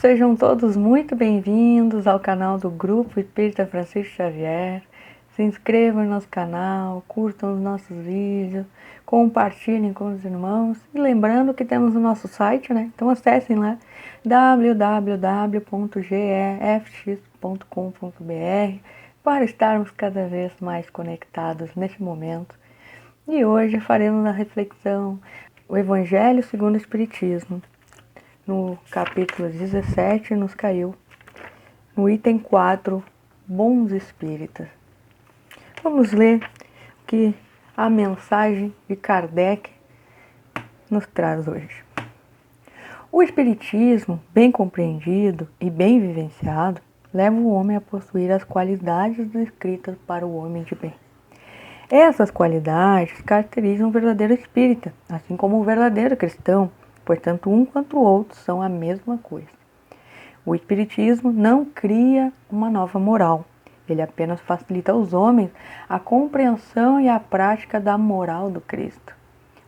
sejam todos muito bem-vindos ao canal do Grupo Espírita Francisco Xavier. Se inscrevam no nosso canal, curtam os nossos vídeos, compartilhem com os irmãos. E lembrando que temos o nosso site, né? Então acessem lá www.gefx.com.br para estarmos cada vez mais conectados neste momento. E hoje faremos a reflexão, o Evangelho segundo o Espiritismo. No capítulo 17 nos caiu no item 4, Bons Espíritas. Vamos ler o que a mensagem de Kardec nos traz hoje. O Espiritismo, bem compreendido e bem vivenciado, leva o homem a possuir as qualidades descritas para o homem de bem. Essas qualidades caracterizam o verdadeiro espírita, assim como o verdadeiro cristão, pois tanto um quanto o outro são a mesma coisa. O Espiritismo não cria uma nova moral, ele apenas facilita aos homens a compreensão e a prática da moral do Cristo.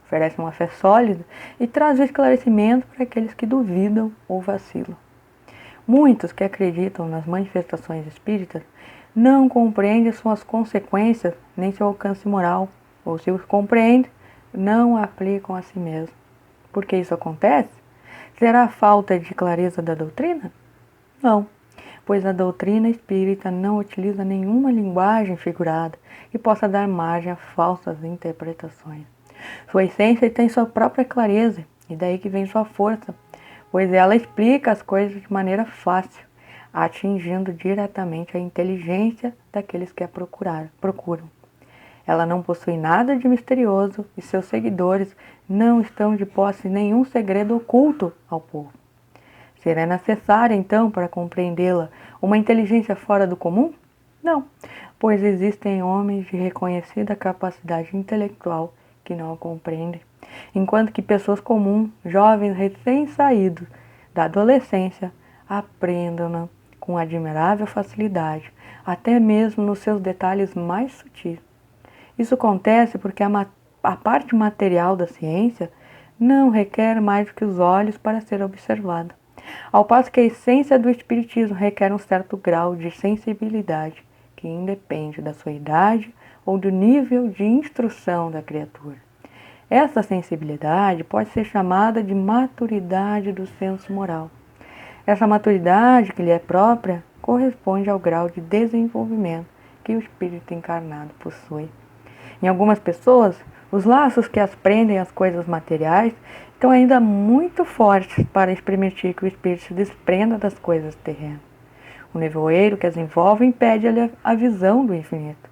Oferece uma fé sólida e traz o esclarecimento para aqueles que duvidam ou vacilam. Muitos que acreditam nas manifestações espíritas não compreendem suas consequências nem seu alcance moral, ou se os compreendem, não aplicam a si mesmos. Por que isso acontece? Será a falta de clareza da doutrina? Não, pois a doutrina espírita não utiliza nenhuma linguagem figurada que possa dar margem a falsas interpretações. Sua essência tem sua própria clareza, e daí que vem sua força, pois ela explica as coisas de maneira fácil, atingindo diretamente a inteligência daqueles que a procuram. Ela não possui nada de misterioso e seus seguidores não estão de posse de nenhum segredo oculto ao povo. Será necessária, então, para compreendê-la, uma inteligência fora do comum? Não, pois existem homens de reconhecida capacidade intelectual que não a compreendem, enquanto que pessoas comuns, jovens recém-saídos da adolescência, aprendam-na com admirável facilidade, até mesmo nos seus detalhes mais sutis. Isso acontece porque a parte material da ciência não requer mais do que os olhos para ser observada, ao passo que a essência do espiritismo requer um certo grau de sensibilidade que independe da sua idade ou do nível de instrução da criatura. Essa sensibilidade pode ser chamada de maturidade do senso moral. Essa maturidade que lhe é própria corresponde ao grau de desenvolvimento que o espírito encarnado possui. Em algumas pessoas, os laços que as prendem às coisas materiais estão ainda muito fortes para permitir que o espírito se desprenda das coisas terrenas. O nevoeiro que as envolve impede-lhe a visão do infinito.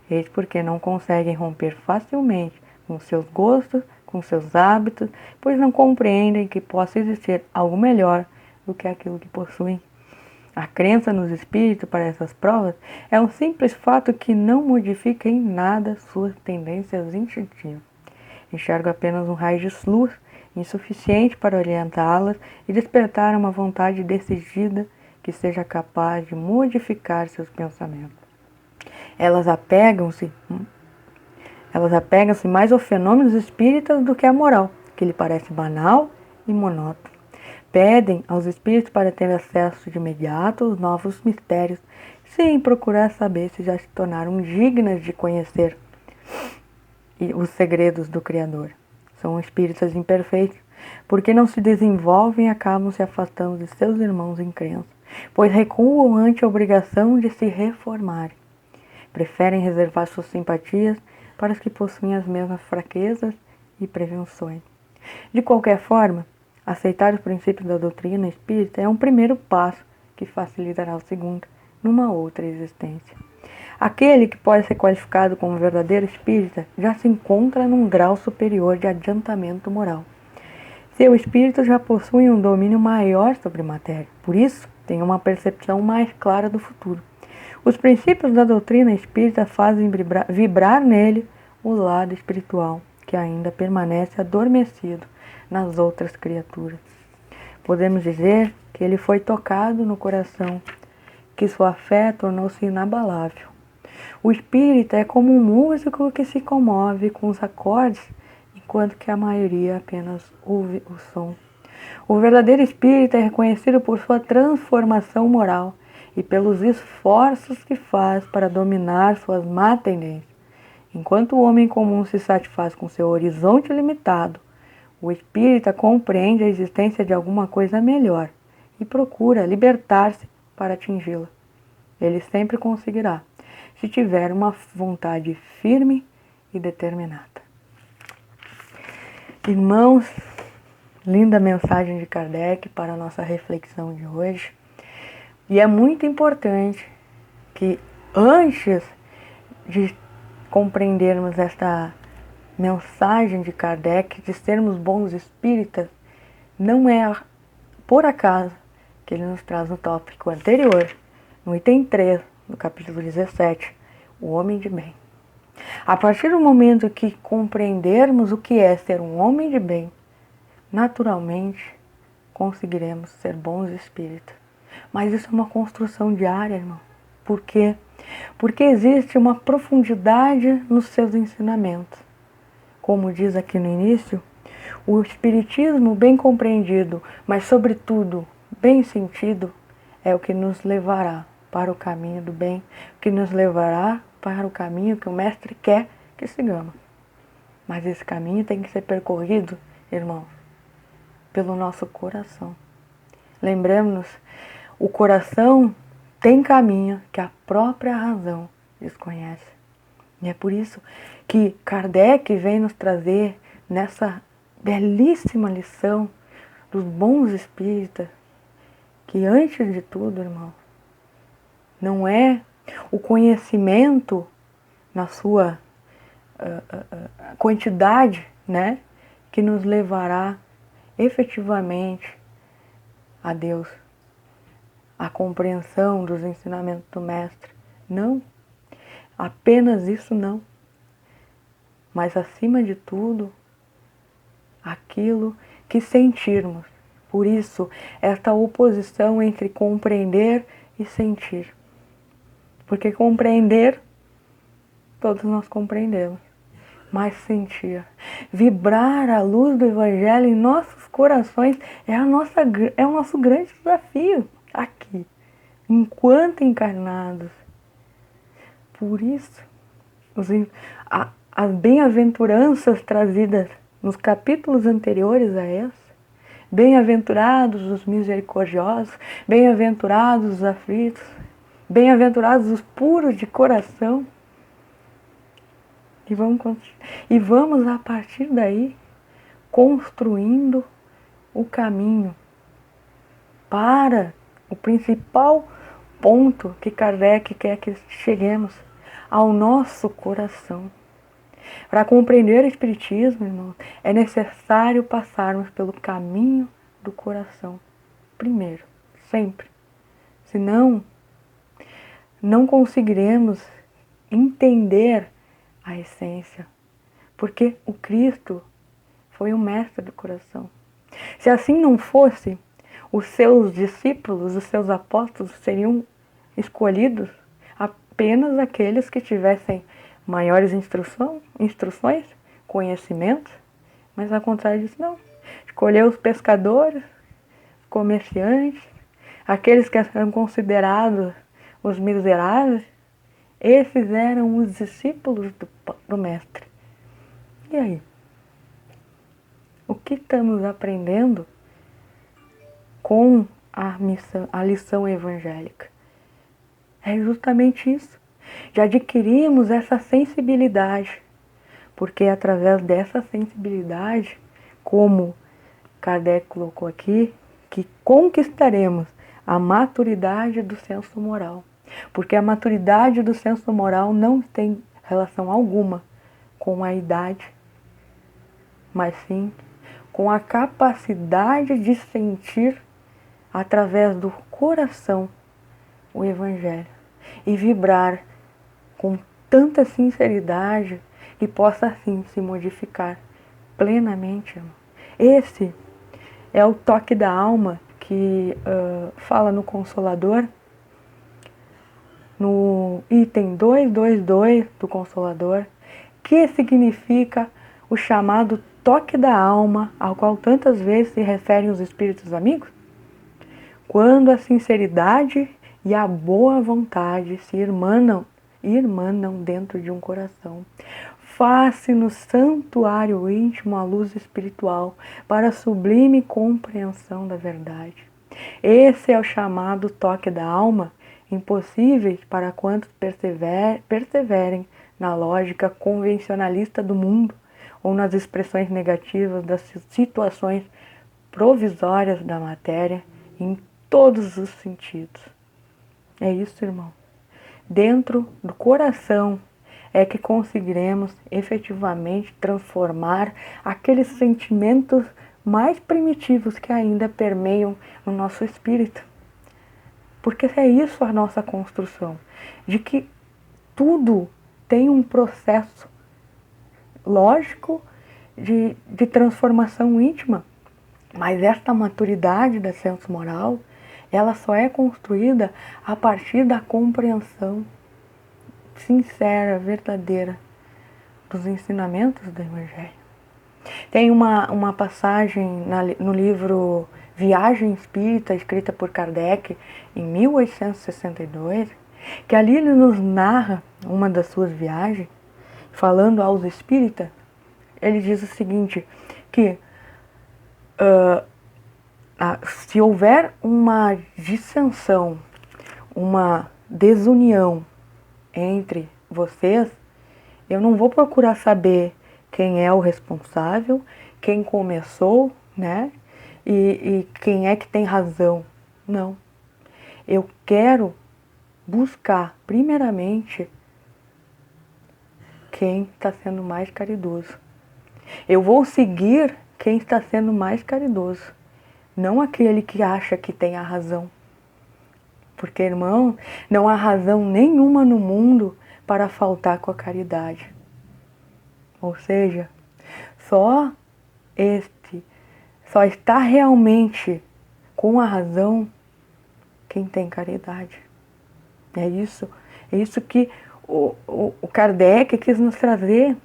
Eis porque não conseguem romper facilmente com seus gostos, com seus hábitos, pois não compreendem que possa existir algo melhor do que aquilo que possuem. A crença nos espíritos para essas provas é um simples fato que não modifica em nada suas tendências instintivas. Enxergo apenas um raio de luz insuficiente para orientá-las e despertar uma vontade decidida que seja capaz de modificar seus pensamentos. Elas apegam-se mais aos fenômenos espíritas do que à moral, que lhe parece banal e monótono. Pedem aos espíritos para ter acesso de imediato aos novos mistérios, sem procurar saber se já se tornaram dignas de conhecer os segredos do Criador. São espíritas imperfeitos, porque não se desenvolvem e acabam se afastando de seus irmãos em crença, pois recuam ante a obrigação de se reformarem. Preferem reservar suas simpatias para os que possuem as mesmas fraquezas e prevenções. De qualquer forma, aceitar os princípios da doutrina espírita é um primeiro passo que facilitará o segundo, numa outra existência. Aquele que pode ser qualificado como verdadeiro espírita já se encontra num grau superior de adiantamento moral. Seu espírito já possui um domínio maior sobre a matéria, por isso tem uma percepção mais clara do futuro. Os princípios da doutrina espírita fazem vibrar nele o lado espiritual, que ainda permanece adormecido nas outras criaturas. Podemos dizer que ele foi tocado no coração, que sua fé tornou-se inabalável. O espírita é como um músico que se comove com os acordes, enquanto que a maioria apenas ouve o som. O verdadeiro espírita é reconhecido por sua transformação moral e pelos esforços que faz para dominar suas má tendências. Enquanto o homem comum se satisfaz com seu horizonte limitado, o espírita compreende a existência de alguma coisa melhor e procura libertar-se para atingi-la. Ele sempre conseguirá, se tiver uma vontade firme e determinada. Irmãos, linda mensagem de Kardec para a nossa reflexão de hoje. E é muito importante que antes de compreendermos esta mensagem de Kardec, de sermos bons espíritas, não é por acaso que ele nos traz no tópico anterior, no item 3, no capítulo 17, o homem de bem. A partir do momento que compreendermos o que é ser um homem de bem, naturalmente conseguiremos ser bons espíritos. Mas isso é uma construção diária, irmão. Por quê? Porque existe uma profundidade nos seus ensinamentos. Como diz aqui no início, o espiritismo bem compreendido, mas sobretudo bem sentido, é o que nos levará para o caminho do bem, o que nos levará para o caminho que o Mestre quer que sigamos. Mas esse caminho tem que ser percorrido, irmãos, pelo nosso coração. Lembremos-nos, o coração tem caminho que a própria razão desconhece. E é por isso que Kardec vem nos trazer nessa belíssima lição dos bons espíritas, que antes de tudo, irmão, não é o conhecimento na sua quantidade, né, que nos levará efetivamente a Deus, a compreensão dos ensinamentos do Mestre. Não, apenas isso não. Mas acima de tudo, aquilo que sentirmos. Por isso, esta oposição entre compreender e sentir. Porque compreender, todos nós compreendemos. Mas sentir, vibrar a luz do Evangelho em nossos corações é o nosso grande desafio aqui, enquanto encarnados. Por isso, as bem-aventuranças trazidas nos capítulos anteriores a esse, bem-aventurados os misericordiosos, bem-aventurados os aflitos, bem-aventurados os puros de coração. E vamos a partir daí construindo o caminho para o principal ponto que Kardec quer que cheguemos, ao nosso coração. Para compreender o Espiritismo, irmão, é necessário passarmos pelo caminho do coração primeiro, sempre. Senão, não conseguiremos entender a essência, porque o Cristo foi o mestre do coração. Se assim não fosse, os seus discípulos, os seus apóstolos seriam escolhidos apenas aqueles que tivessem maiores instruções, conhecimentos, mas ao contrário disso não. Escolheu os pescadores, comerciantes, aqueles que eram considerados os miseráveis. Esses eram os discípulos do Mestre. E aí? O que estamos aprendendo com a lição evangélica? É justamente isso. Já adquirimos essa sensibilidade, porque é através dessa sensibilidade, como Kardec colocou aqui, que conquistaremos a maturidade do senso moral. Porque a maturidade do senso moral não tem relação alguma com a idade, mas sim com a capacidade de sentir através do coração o Evangelho e vibrar com tanta sinceridade que possa assim se modificar plenamente. Esse é o toque da alma que fala no Consolador, no item 222 do Consolador, que significa o chamado toque da alma ao qual tantas vezes se referem os espíritos amigos? Quando a sinceridade e a boa vontade se irmanam dentro de um coração, faz-se no santuário íntimo a luz espiritual para a sublime compreensão da verdade. Esse é o chamado toque da alma, impossíveis para quantos perseverem na lógica convencionalista do mundo ou nas expressões negativas das situações provisórias da matéria em todos os sentidos. É isso, irmão. Dentro do coração é que conseguiremos efetivamente transformar aqueles sentimentos mais primitivos que ainda permeiam no nosso espírito. Porque é isso a nossa construção, de que tudo tem um processo lógico de transformação íntima. Mas esta maturidade da senso moral, ela só é construída a partir da compreensão sincera, verdadeira dos ensinamentos do Evangelho. Tem uma passagem no livro Viagem Espírita, escrita por Kardec em 1862, que ali ele nos narra uma das suas viagens, falando aos espíritas. Ele diz o seguinte, que se houver uma dissensão, uma desunião entre vocês, eu não vou procurar saber quem é o responsável, quem começou, né? E quem é que tem razão. Não. Eu quero buscar, primeiramente, quem está sendo mais caridoso. Eu vou seguir quem está sendo mais caridoso, não aquele que acha que tem a razão. Porque, irmão, não há razão nenhuma no mundo para faltar com a caridade. Ou seja, só está realmente com a razão quem tem caridade. É isso que o Kardec quis nos trazer.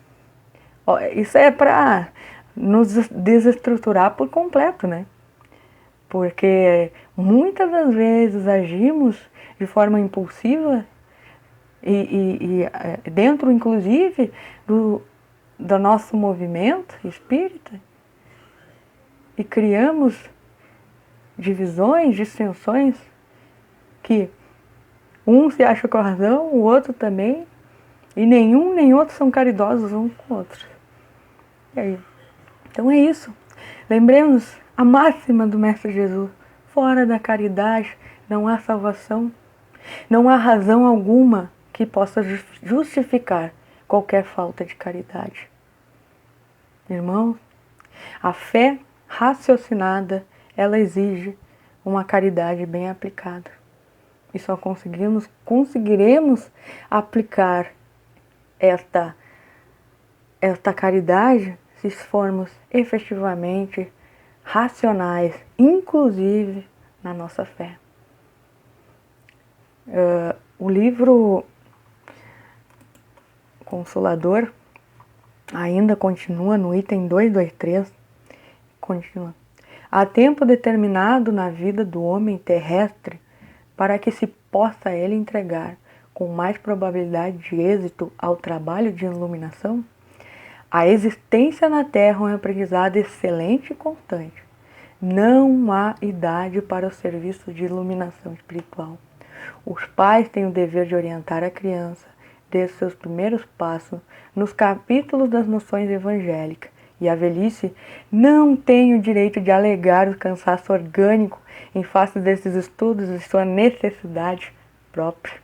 Isso é para nos desestruturar por completo, né? Porque muitas das vezes agimos de forma impulsiva e dentro, inclusive, do nosso movimento espírita, e criamos divisões, dissensões, que um se acha com a razão, o outro também, e nenhum nem outro são caridosos uns com outros. E aí? Então é isso. Lembremos a máxima do Mestre Jesus: fora da caridade não há salvação, não há razão alguma que possa justificar qualquer falta de caridade. Irmãos, a fé raciocinada, ela exige uma caridade bem aplicada. E só conseguiremos aplicar esta caridade se formos efetivamente racionais, inclusive na nossa fé. O livro Consolador ainda continua no item 223, continua. Há tempo determinado na vida do homem terrestre para que se possa ele entregar com mais probabilidade de êxito ao trabalho de iluminação? A existência na Terra é um aprendizado excelente e constante. Não há idade para o serviço de iluminação espiritual. Os pais têm o dever de orientar a criança desde seus primeiros passos nos capítulos das noções evangélicas, e a velhice não tem o direito de alegar o cansaço orgânico em face desses estudos e sua necessidade própria.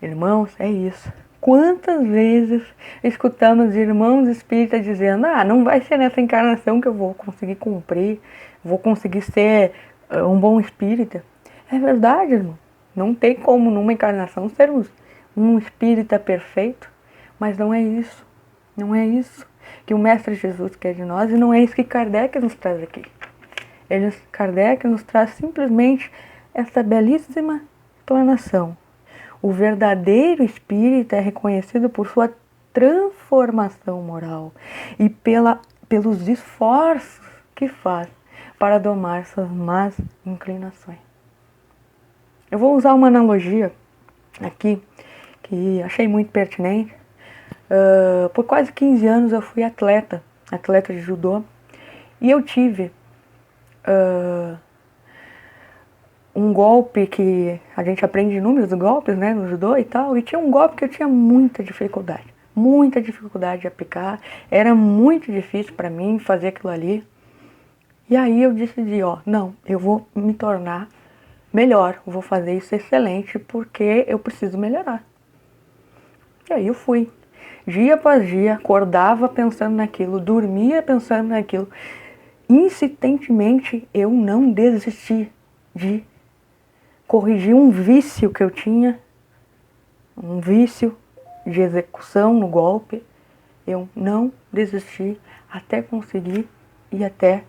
Irmãos, é isso. Quantas vezes escutamos irmãos espíritas dizendo: não vai ser nessa encarnação que eu vou conseguir cumprir, vou conseguir ser um bom espírita. É verdade, irmão. Não tem como numa encarnação sermos um espírita perfeito, mas não é isso. Não é isso que o Mestre Jesus quer de nós, e não é isso que Kardec nos traz aqui. Kardec nos traz simplesmente essa belíssima explanação. O verdadeiro espírita é reconhecido por sua transformação moral e pelos esforços que faz para domar suas más inclinações. Eu vou usar uma analogia aqui que achei muito pertinente. Por quase 15 anos eu fui atleta de judô, e eu tive um golpe que a gente aprende inúmeros golpes, né, no judô e tal, e tinha um golpe que eu tinha muita dificuldade de aplicar, era muito difícil para mim fazer aquilo ali. E aí eu decidi, não, eu vou me tornar melhor, vou fazer isso excelente porque eu preciso melhorar. E aí eu fui, dia após dia, acordava pensando naquilo, dormia pensando naquilo. Insistentemente eu não desisti de corrigir um vício que eu tinha, um vício de execução no golpe. Eu não desisti até conseguir e até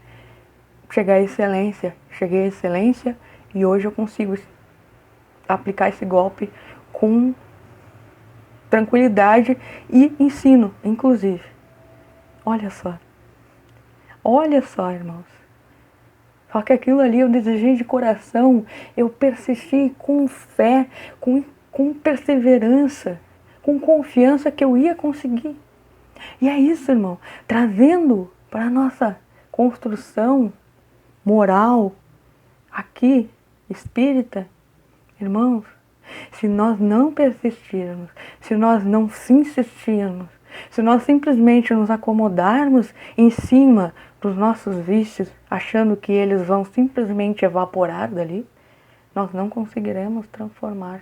chegar à excelência. Cheguei à excelência e hoje eu consigo aplicar esse golpe com tranquilidade e ensino, inclusive. Olha só, irmãos. Só que aquilo ali eu desejei de coração, eu persisti com fé, com perseverança, com confiança que eu ia conseguir. E é isso, irmão, trazendo para a nossa construção moral aqui, espírita, irmãos, se nós não persistirmos, se nós não insistirmos, se nós simplesmente nos acomodarmos em cima dos nossos vícios, achando que eles vão simplesmente evaporar dali, nós não conseguiremos transformar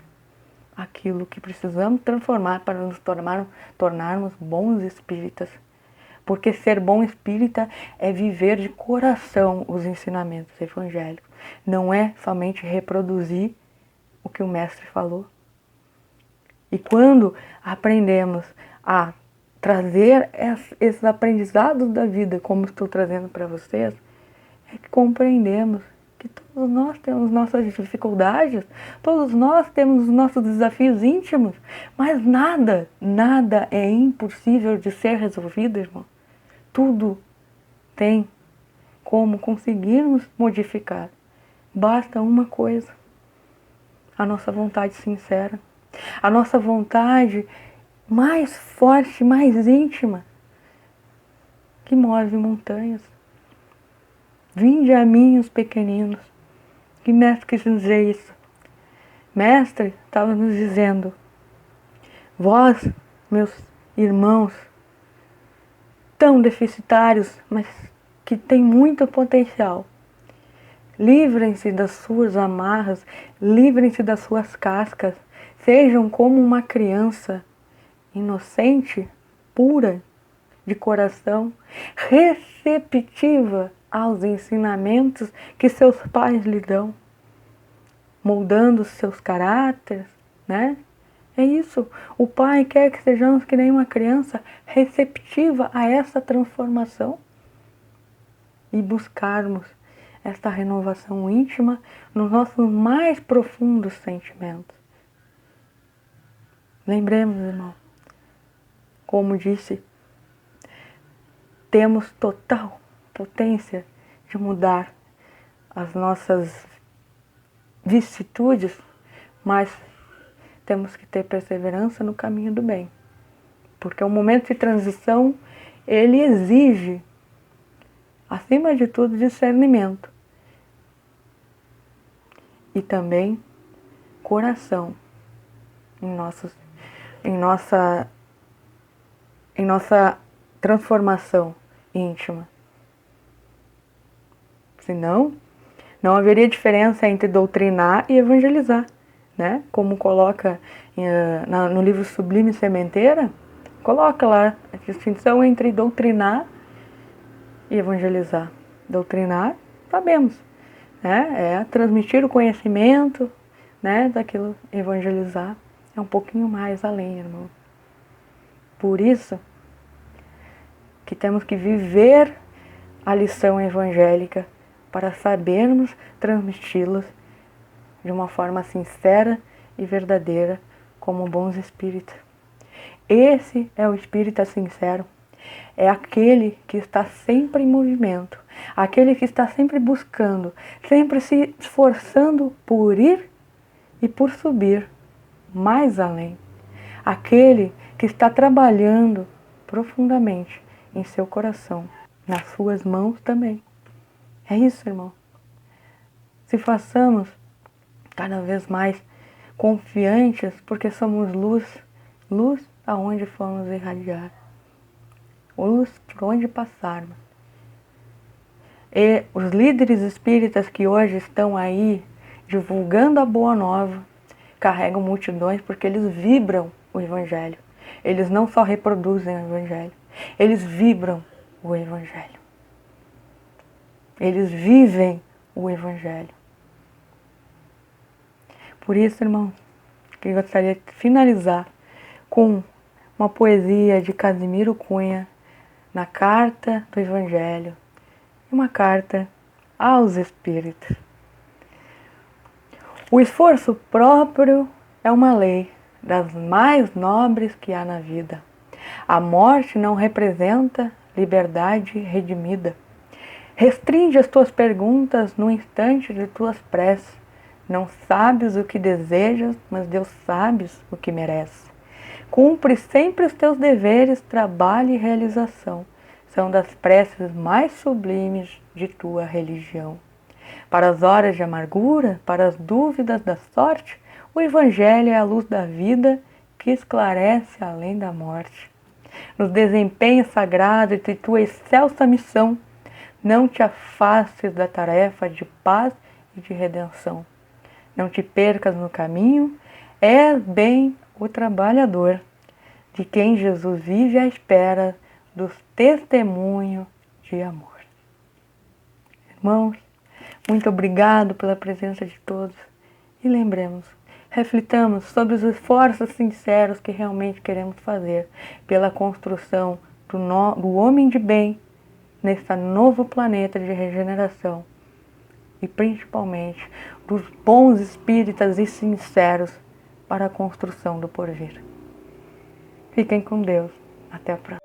aquilo que precisamos transformar para nos tornarmos bons espíritas. Porque ser bom espírita é viver de coração os ensinamentos evangélicos. Não é somente reproduzir o que o mestre falou. E quando aprendemos a trazer esses aprendizados da vida, como estou trazendo para vocês, é que compreendemos que todos nós temos nossas dificuldades, todos nós temos os nossos desafios íntimos, mas nada é impossível de ser resolvido, irmão. Tudo tem como conseguirmos modificar. Basta uma coisa: a nossa vontade sincera, a nossa vontade mais forte, mais íntima, que move montanhas. Vinde a mim, os pequeninos. Que mestre quis dizer isso? Mestre estava nos dizendo: vós, meus irmãos, tão deficitários, mas que têm muito potencial, livrem-se das suas amarras, livrem-se das suas cascas, sejam como uma criança inocente, pura, de coração, receptiva aos ensinamentos que seus pais lhe dão, moldando seus caráteres, né? É isso. O Pai quer que sejamos que nem uma criança receptiva a essa transformação e buscarmos esta renovação íntima nos nossos mais profundos sentimentos. Lembremos, irmão, como disse, temos total potência de mudar as nossas vicissitudes, mas temos que ter perseverança no caminho do bem. Porque o momento de transição, ele exige, acima de tudo, discernimento. E também coração em nossa transformação íntima. Senão, não haveria diferença entre doutrinar e evangelizar, né? Como coloca no livro Sublime Sementeira, coloca lá a distinção entre doutrinar e evangelizar. Doutrinar, sabemos, né? É transmitir o conhecimento, né, daquilo. Evangelizar é um pouquinho mais além, irmão. Por isso que temos que viver a lição evangélica para sabermos transmiti-las de uma forma sincera e verdadeira como bons espíritos. Esse é o espírita sincero. É aquele que está sempre em movimento, aquele que está sempre buscando, sempre se esforçando por ir e por subir mais além. Aquele que está trabalhando profundamente em seu coração, nas suas mãos também. É isso, irmão. Se façamos cada vez mais confiantes, porque somos luz, luz aonde formos irradiar, luz por onde passarmos. E os líderes espíritas que hoje estão aí divulgando a boa nova, carregam multidões porque eles vibram o Evangelho. Eles não só reproduzem o Evangelho, eles vibram o Evangelho. Eles vivem o Evangelho. Por isso, irmão, que eu gostaria de finalizar com uma poesia de Casimiro Cunha, na Carta do Evangelho, uma carta aos Espíritos. O esforço próprio é uma lei das mais nobres que há na vida. A morte não representa liberdade redimida. Restringe as tuas perguntas no instante de tuas preces. Não sabes o que desejas, mas Deus sabes o que merece. Cumpre sempre os teus deveres, trabalho e realização. São das preces mais sublimes de tua religião. Para as horas de amargura, para as dúvidas da sorte, o Evangelho é a luz da vida que esclarece além da morte. No desempenho sagrado de tua excelsa missão, não te afastes da tarefa de paz e de redenção. Não te percas no caminho, és bem o trabalhador, de quem Jesus vive à espera dos testemunhos de amor. Irmãos, muito obrigado pela presença de todos e lembremos, reflitamos sobre os esforços sinceros que realmente queremos fazer pela construção do homem de bem nesse novo planeta de regeneração e principalmente dos bons espíritas e sinceros para a construção do porvir. Fiquem com Deus. Até a próxima.